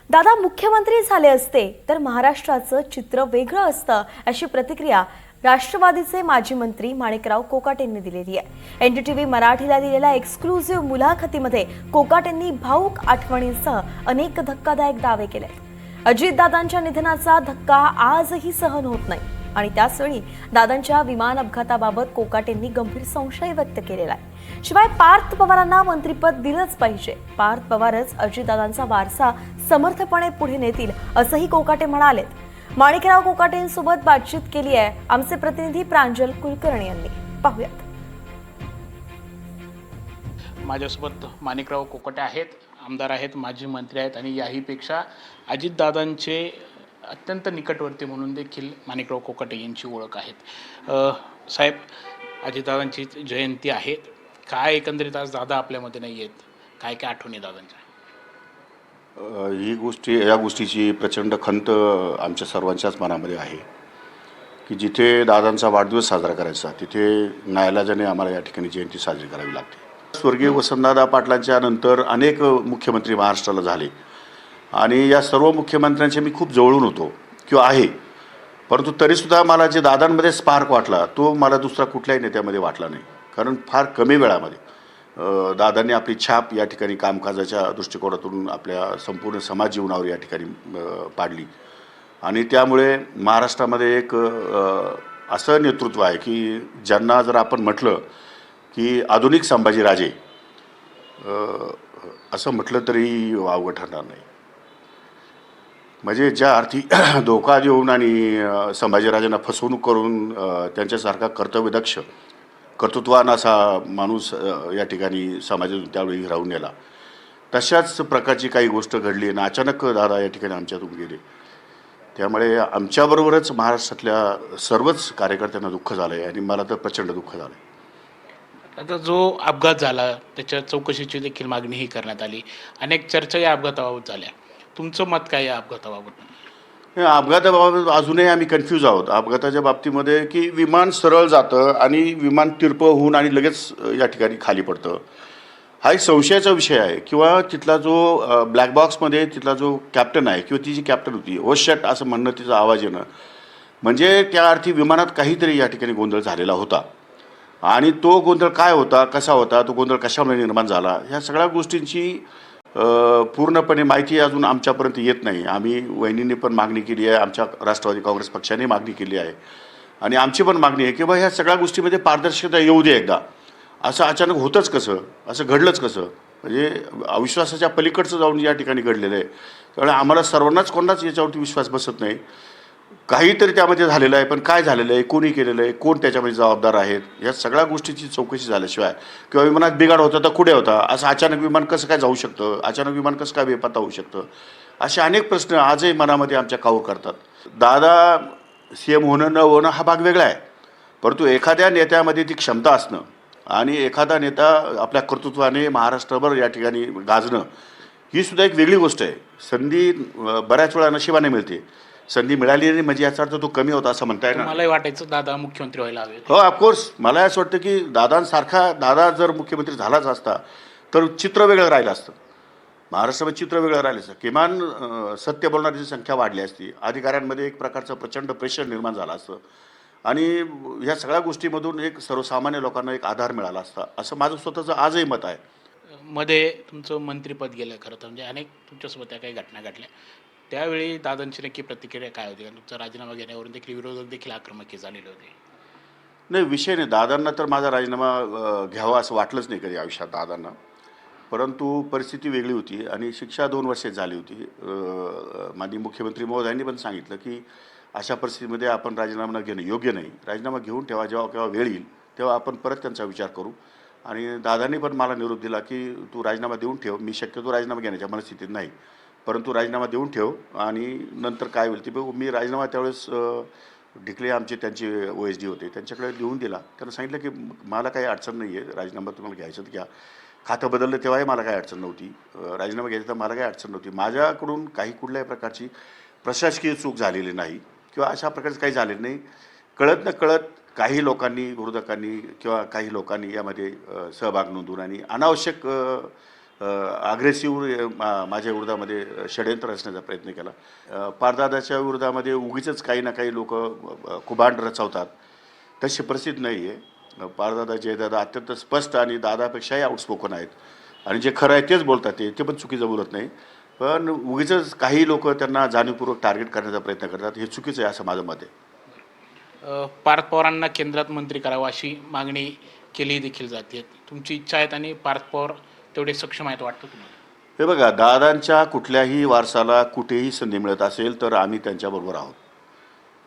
दादा मुख्यमंत्री झाले असते तर महाराष्ट्राचं चित्र वेगळं असतं, अशी प्रतिक्रिया राष्ट्रवादीचे माजी मंत्री माणिकराव कोकाटेंनी दिलेली आहे। एनडीटीव्ही मराठीला दिलेल्या एक्सक्लुझिव्ह मुलाखतीमध्ये कोकाटेंनी भाऊक आठवणींसह अनेक धक्कादायक दावे केले। अजितदादांच्या निधनाचा धक्का आजही सहन होत नाही आणि त्याचवेळी दादांच्या विमान अपघाताबाबत कोकाटेंनी गंभीर संशय व्यक्त केलेला आहे। शिवाय पार्थ पवारांना मंत्रिपद दिलंच पाहिजे, पार्थ पवारच अजितदादांचा वारसा समर्थपणे पुढे नेतील असंही कोकाटे म्हणालेत। माणिकराव कोकाटेंसोबत बातचीत केली आहे आमचे प्रतिनिधी प्रांजल कुलकर्णी यांनी, पाहूयात। माझ्यासोबत माणिकराव कोकाटे आहेत, आमदार आहेत, माजी मंत्री आहेत आणि याहीपेक्षा अजितदादांचे अत्यंत निकटवर्ती म्हणून देखील माणिकराव कोकाटे यांची ओळख आहेत। साहेब, अजितदादांची जयंती आहे, काय एकंदरीत आज दादा आपल्यामध्ये नाही आहेत, काय काय आठवणी दादांच्या? या गोष्टीची प्रचंड खंत आमच्या सर्वांच्याच मनामध्ये आहे की जिथे दादांचा वाढदिवस साजरा करायचा तिथे नाईलाजाने आम्हाला या ठिकाणी जयंती साजरी करावी लागते। स्वर्गीय वसंतदादा पाटलांच्या नंतर अनेक मुख्यमंत्री महाराष्ट्राला झाले आणि या सर्व मुख्यमंत्र्यांचे मी खूप जवळून होतो किंवा आहे, परंतु तरीसुद्धा मला जे दादांमध्ये स्पार्क वाटला तो मला दुसरा कुठल्याही नेत्यामध्ये वाटला नाही। कारण फार कमी वेळामध्ये दादांनी आपली छाप या ठिकाणी कामकाजाच्या दृष्टिकोनातून आपल्या संपूर्ण समाज जीवनावर या ठिकाणी पाडली आणि त्यामुळे महाराष्ट्रामध्ये एक असं नेतृत्व आहे की ज्यांना जर आपण म्हटलं की आधुनिक संभाजीराजे असं म्हटलं तरी वावगं ठरणार नाही। म्हणजे ज्या अर्थी धोका देऊन आणि संभाजीराजांना फसवणूक करून त्यांच्यासारखा कर्तव्यदक्ष कर्तृत्वान असा माणूस या ठिकाणी समाजातून त्यावेळी राहून गेला, तशाच प्रकारची काही गोष्ट घडली आणि अचानक दादा या ठिकाणी आमच्यातून गेले। त्यामुळे आमच्याबरोबरच महाराष्ट्रातल्या सर्वच कार्यकर्त्यांना दुःख झालं आहे आणि मला तर प्रचंड दुःख झालं आहे। आता जो अपघात झाला त्याच्या चौकशीची देखील मागणीही करण्यात आली, अनेक चर्चा या अपघाताबाबत झाल्या, तुमचं मत काय या अपघाताबाबत? अपघाताबाबत अजूनही आम्ही कन्फ्यूज आहोत। अपघाताच्या बाबतीमध्ये की विमान सरळ जातं आणि विमान तिरपं होऊन आणि लगेच या ठिकाणी खाली पडतं, हा एक संशयाचा विषय आहे। किंवा तिथला जो ब्लॅक बॉक्समध्ये तिथला जो कॅप्टन आहे किंवा ती जी कॅप्टन होती ओ शट असं म्हणणं, तिचा आवाज येणं, म्हणजे त्या अर्थी विमानात काहीतरी या ठिकाणी गोंधळ झालेला होता आणि तो गोंधळ काय होता, कसा होता, तो गोंधळ कशामुळे निर्माण झाला, ह्या सगळ्या गोष्टींची पूर्णपणे माहिती अजून आमच्यापर्यंत येत नाही। आम्ही वहिनींनी पण मागणी केली आहे, आमच्या राष्ट्रवादी काँग्रेस पक्षाने मागणी केली आहे आणि आमची पण मागणी आहे की बा ह्या सगळ्या गोष्टीमध्ये पारदर्शकता येऊ दे एकदा। असं अचानक होतंच कसं, असं घडलंच कसं, म्हणजे अविश्वासाच्या पलीकडचं जाऊन या ठिकाणी घडलेलं आहे। त्यामुळे आम्हाला सर्वांनाच कोणाच याच्यावरती विश्वास बसत नाही। काहीतरी त्यामध्ये झालेलं आहे, पण काय झालेलं आहे, कोणी केलेलं आहे, कोण त्याच्यामध्ये जबाबदार आहेत, या सगळ्या गोष्टीची चौकशी झाल्याशिवाय किंवा विमानात बिघाड होता तर कुठे होता, असं अचानक विमान कसं काय जाऊ शकतं, अचानक विमान कसं काय बेपत्ता होऊ शकतं, असे अनेक प्रश्न आजही मनामध्ये आमच्या काऊर करतात। दादा CM होणं न होणं हा भाग वेगळा आहे, परंतु एखाद्या नेत्यामध्ये ती क्षमता असणं आणि एखादा नेता आपल्या कर्तृत्वाने महाराष्ट्रभर या ठिकाणी गाजणं ही सुद्धा एक वेगळी गोष्ट आहे। संधी बऱ्याच वेळा नशिबाने मिळते, संधी मिळाली नाही म्हणजे याचा अर्थ तो कमी होता असं म्हणता येईल। मलाही वाटायचं दादा मुख्यमंत्री व्हायला हवे। हो, ऑफकोर्स मला असं वाटतं की दादांसारखा दादा जर मुख्यमंत्री झालाच असता तर चित्र वेगळं राहिलं असतं, महाराष्ट्रामध्ये चित्र वेगळं राहिलं असतं। किमान सत्य बोलणाऱ्याची संख्या वाढली असती, अधिकाऱ्यांमध्ये एक प्रकारचं प्रचंड प्रेशर निर्माण झालं असतं आणि ह्या सगळ्या गोष्टीमधून एक सर्वसामान्य लोकांना एक आधार मिळाला असता, असं माझं स्वतःचं आजही मत आहे। मध्ये तुमचं मंत्रिपद गेलं, खरं तर म्हणजे अनेक तुमच्यासोबत त्या काही घटना घडल्या, त्यावेळी दादांची नक्की प्रतिक्रिया काय होती? कारण तुमचा राजीनामा घेण्यावरून देखील विरोधक देखील आक्रमक झालेले होते। नाही, विषय नाही, दादांना तर माझा राजीनामा घ्यावा असं वाटलंच नाही कधी आयुष्यात दादांना, परंतु परिस्थिती वेगळी होती आणि शिक्षा 2 वर्षे झाली होती। माननीय मुख्यमंत्री महोदयांनी पण सांगितलं की अशा परिस्थितीमध्ये आपण राजीनामा घेणं योग्य नाही, राजीनामा घेऊन ठेवा, जेव्हा केव्हा वेळ येईल तेव्हा आपण परत त्यांचा विचार करू। आणि दादांनी पण मला निरोप दिला की तू राजीनामा देऊन ठेव, मी शक्यतो राजीनामा घेण्याच्या मनस्थितीत नाही, परंतु राजीनामा देऊन ठेव आणि नंतर काय होईल ते बघू। मी राजीनामा त्यावेळेस ढिकले आमचे त्यांचे OSD होते, त्यांच्याकडे लिहून दिला, त्यांना सांगितलं की मला काही अडचण नाही आहे, राजीनामा तुम्हाला घ्यायचं तर घ्या, खातं बदललं तेव्हाही मला काही अडचण नव्हती, राजीनामा घ्यायचं तर मला काही अडचण नव्हती, माझ्याकडून कुठल्याही प्रकारची प्रशासकीय चूक झालेली नाही किंवा अशा प्रकारचं काही झालेलं नाही। कळत न कळत काही लोकांनी, विरोधकांनी किंवा काही लोकांनी यामध्ये सहभाग नोंदवून आणि अनावश्यक अग्रेसिव्ह माझ्या विरोधामध्ये षडयंत्र रचण्याचा प्रयत्न केला. पारदादाच्या विरोधामध्ये उगीचच काही ना काही लोक कुभांड रचवतात. तशी परिस्थिती नाही आहे. पारदादा जयदादा अत्यंत स्पष्ट आणि दादापेक्षाही आउटस्पोकन आहेत आणि जे खरं आहे तेच बोलतात. ते पण चुकीचं बोलत नाही. पण उगीचच काही लोक त्यांना जाणीवपूर्वक टार्गेट करण्याचा प्रयत्न करतात. हे चुकीचं आहे असं माझं मत आहे. पार्थ पवारांना केंद्रात मंत्री करावं अशी मागणी केली देखील जाते. तुमची इच्छा आहेत आणि पार्थ पवार तेवढे सक्षम आहेत वाटतं तुम्हाला? हे बघा, दादांच्या कुठल्याही वारसाला कुठेही संधी मिळत असेल तर आम्ही त्यांच्याबरोबर आहोत.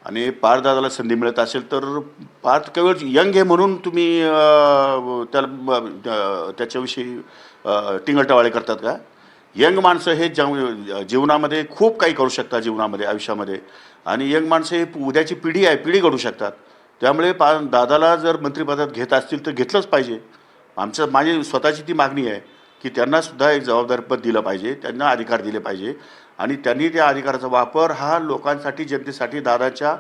आणि पार्थदादाला संधी मिळत असेल तर पार्थ केवळ यंग आहे म्हणून तुम्ही त्याच्याविषयी टिंगलटवाळे करतात का? यंग माणसं हे जीवनामध्ये खूप काही करू शकतात जीवनामध्ये, आयुष्यामध्ये. आणि यंग माणसं हे उद्याची पिढी आहे, पिढी घडू शकतात. त्यामुळे दादाला जर मंत्रिपदात घेत असतील तर घेतलंच पाहिजे. माझी स्वतःची ती मागणी आहे की त्यांनासुद्धा एक जबाबदारीपद दिलं पाहिजे, त्यांना अधिकार दिले पाहिजे आणि त्यांनी त्या अधिकाराचा वापर हा लोकांसाठी, जनतेसाठी दादाच्या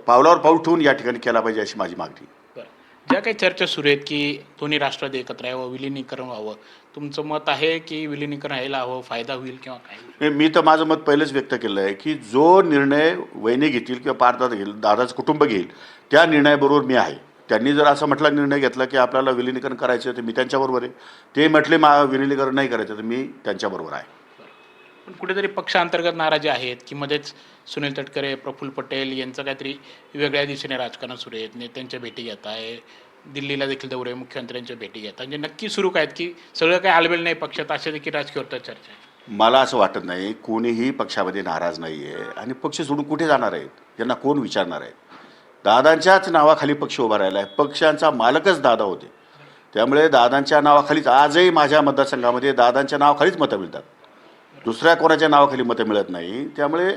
पावलावर पाऊल ठेवून या ठिकाणी केला पाहिजे अशी माझी मागणी. बरं, ज्या काही चर्चा सुरू आहेत की दोन्ही राष्ट्रवादी एकत्र यावं, विलिनीकरण व्हावं, तुमचं मत आहे की विलिनीकरण व्हायला हवं, फायदा होईल किंवा काय? मी तर माझं मत पहिलंच व्यक्त केलं आहे की जो निर्णय वहिनी घेतील किंवा पार्थदादा घेईल, दादाचं कुटुंब घेईल, त्या निर्णयाबरोबर मी आहे. त्यांनी जर असा म्हटला निर्णय घेतला की आपल्याला विलिनीकरण करायचं तर मी त्यांच्याबरोबर आहे. ते म्हटले विलिनीकरण नाही करायचं तर मी त्यांच्याबरोबर आहे. पण कुठेतरी पक्षांतर्गत नाराजी आहेत की मध्येच सुनील तटकरे, प्रफुल्ल पटेल यांचं काहीतरी वेगळ्या दिशेने राजकारण सुरू आहेत, नेत्यांच्या भेटी घेत आहे, दिल्लीला देखील दौरे, मुख्यमंत्र्यांच्या भेटी घेतात. म्हणजे नक्की सुरू काय आहेत की सगळं काही आलबेल नाही पक्षात, अशा देखील राजकीय चर्चा आहे? मला असं वाटत नाही. कोणीही पक्षामध्ये नाराज नाही आहे आणि पक्ष सोडून कुठे जाणार आहेत यांना कोण विचारणार आहे? दादांच्याच नावाखाली पक्ष उभा राहिला आहे. पक्षांचा मालकच दादा होते. त्यामुळे दादांच्या नावाखालीच आजही माझ्या मतदारसंघामध्ये दादांच्या नावाखालीच मतं मिळतात. दुसऱ्या कोणाच्या नावाखाली मतं मिळत नाही. त्यामुळे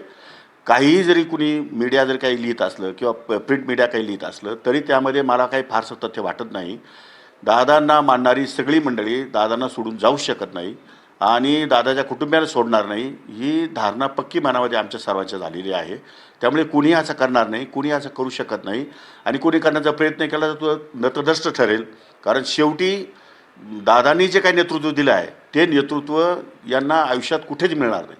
काहीही जरी कुणी मीडिया जर काही लिहित असलं किंवा प्रिंट मीडिया काही लिहित असलं तरी त्यामध्ये मला काही फारसं तथ्य वाटत नाही. दादांना मानणारी सगळी मंडळी दादांना सोडून जाऊ शकत नाही आणि दादाच्या कुटुंबियांना सोडणार नाही ही धारणा पक्की मनामध्ये आमच्या सर्वांच्या झालेली आहे. त्यामुळे कुणी असं करणार नाही, कुणी असं करू शकत नाही आणि कुणी करण्याचा प्रयत्न केला तर तो नतदृष्ट ठरेल. कारण शेवटी दादांनी जे काही नेतृत्व दिलं आहे ते नेतृत्व यांना आयुष्यात कुठेच मिळणार नाही.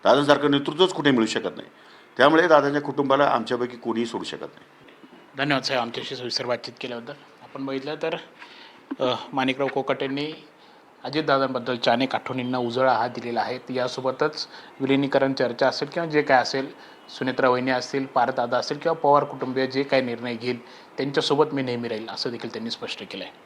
दादांसारखं नेतृत्वच कुठे मिळू शकत नाही. त्यामुळे दादाच्या कुटुंबाला आमच्यापैकी कोणीही सोडू शकत नाही. धन्यवाद साहेब आमच्याशी सविस्तर बातचीत केल्याबद्दल. आपण बघितलं तर माणिकराव कोकाटेंनी अजितदादांबद्दलच्या अनेक आठवणींना उजाळा हा दिलेला आहे. यासोबतच विलिनीकरण चर्चा असेल किंवा जे काय असेल, सुनेत्रा वहिनी असतील, पार्थदादा असेल किंवा पवार कुटुंबीय जे काही निर्णय घेईल त्यांच्यासोबत मी नेहमी राहील असं देखील त्यांनी स्पष्ट केलं आहे.